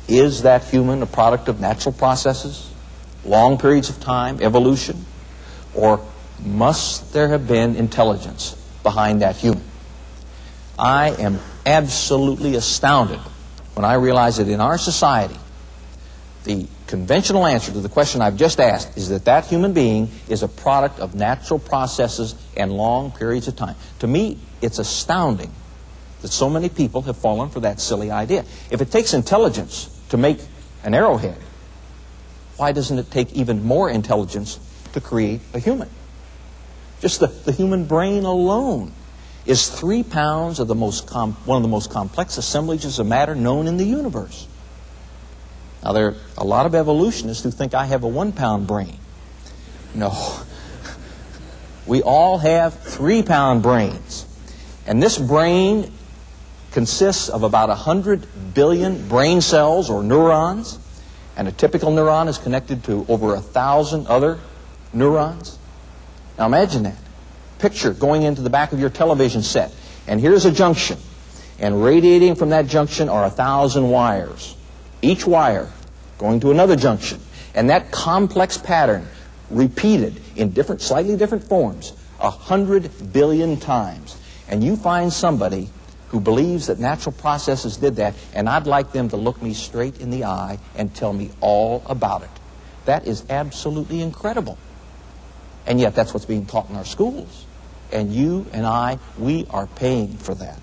Is that human a product of natural processes, long periods of time, evolution? Or must there have been intelligence behind that human? I am absolutely astounded when I realize that in our society, the conventional answer to the question I've just asked is that that human being is a product of natural processes and long periods of time. To me, it's astounding that so many people have fallen for that silly idea. If it takes intelligence to make an arrowhead, why doesn't it take even more intelligence to create a human? Just the human brain alone is 3 pounds of one of the most complex assemblages of matter known in the universe. Now, there are a lot of evolutionists who think I have a 1-pound brain. No. We all have 3-pound brains. And this brain consists of about 100 billion brain cells or neurons. And a typical neuron is connected to over 1,000 other neurons. Now imagine that. Picture going into the back of your television set. And here's a junction. And radiating from that junction are 1,000 wires. Each wire going to another junction. And that complex pattern repeated in slightly different forms 100 billion times. And you find somebody who believes that natural processes did that, and I'd like them to look me straight in the eye and tell me all about it. That is absolutely incredible. And yet that's what's being taught in our schools. And you and I, we are paying for that.